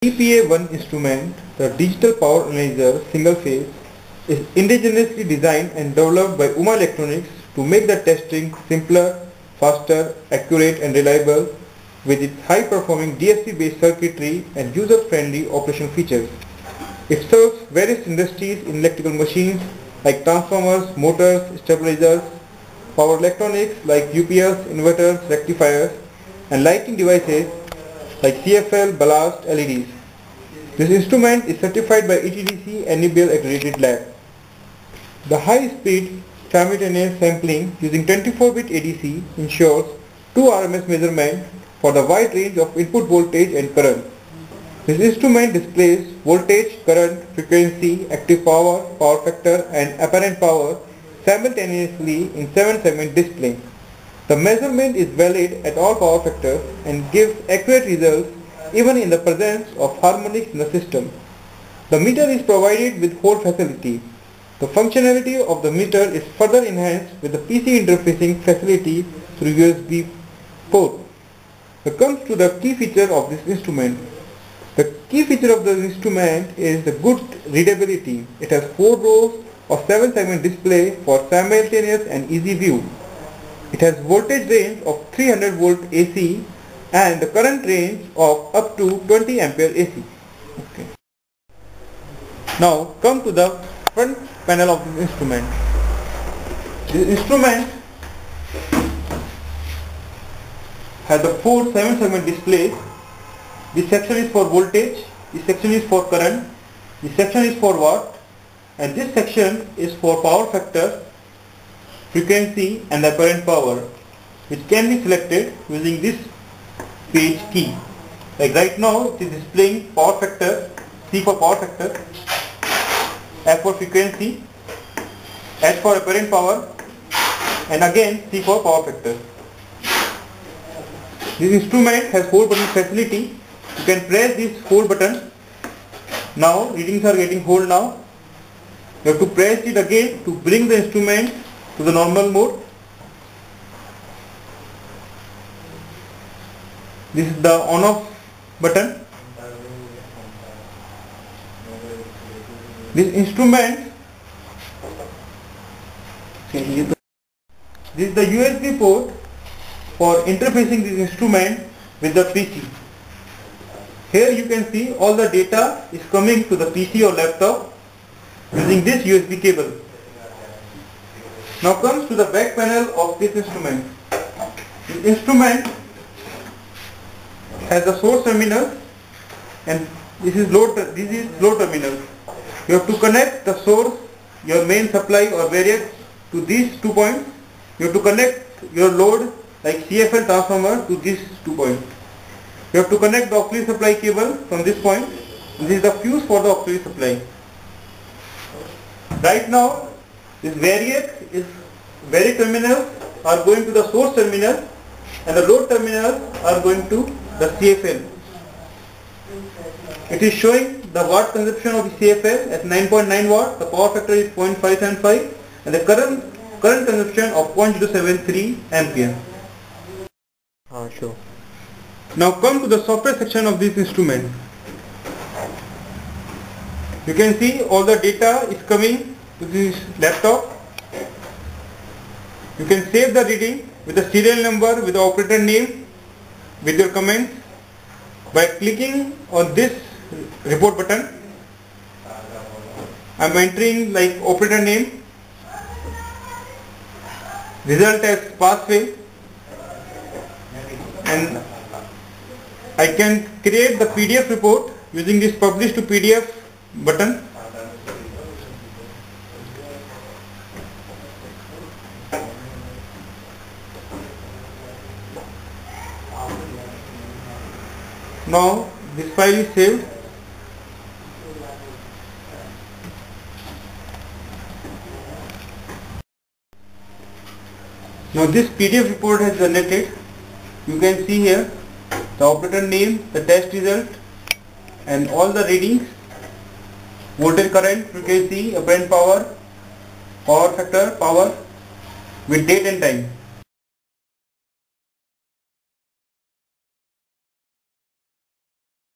DPA1 instrument, the Digital Power Analyzer single phase, is indigenously designed and developed by UMA Electronics to make the testing simpler, faster, accurate and reliable with its high-performing DSP-based circuitry and user-friendly operation features. It serves various industries in electrical machines like transformers, motors, stabilizers, power electronics like UPS, inverters, rectifiers, and lighting devices like CFL, ballast, LEDs. This instrument is certified by ETDC and NEBL accredited lab. The high-speed simultaneous sampling using 24-bit ADC ensures true RMS measurement for the wide range of input voltage and current. This instrument displays voltage, current, frequency, active power, power factor and apparent power simultaneously in 7-segment display. The measurement is valid at all power factors and gives accurate results even in the presence of harmonics in the system. The meter is provided with hold facility. The functionality of the meter is further enhanced with the PC interfacing facility through USB port. Now comes to the key feature of this instrument. The key feature of the instrument is the good readability. It has 4 rows of 7-segment display for simultaneous and easy view. It has voltage range of 300 volt AC and the current range of up to 20 ampere AC. Okay. Now come to the front panel of this instrument. This instrument has the 4 7-segment displays. This section is for voltage, this section is for current, this section is for watt, and this section is for power factor, frequency and apparent power, which can be selected using this page key. Like right now it is displaying power factor, C for power factor, F for frequency, H for apparent power and again C for power factor. This instrument has hold button facility. You can press this hold button. Now readings are getting hold now. You have to press it again to bring the instrument to the normal mode. This is the on off button. This instrument, this is the USB port for interfacing this instrument with the PC. Here you can see all the data is coming to the PC or laptop using this USB cable. Now comes to the back panel of this instrument. This instrument has a source terminal and this is load terminal. You have to connect the source, your main supply or variac to these 2 points. You have to connect your load like CFL transformer to these 2 points. You have to connect the auxiliary supply cable from this point. This is the fuse for the auxiliary supply. Right now this variac terminals are going to the source terminal and the load terminals are going to the CFL. It is showing the watt consumption of the CFL at 9.9 watt, the power factor is 0.575 and the current consumption of 0.073 ampere. Sure. Now come to the software section of this instrument. You can see all the data is coming to this laptop. You can save the reading with the serial number, with the operator name, with your comments by clicking on this report button. I am entering like operator name, result as pass fail, and I can create the PDF report using this publish to PDF button. Now this file is saved. Now this PDF report has generated. You can see here the operator name, the test result and all the readings, voltage, current, frequency, apparent power, power factor, power with date and time.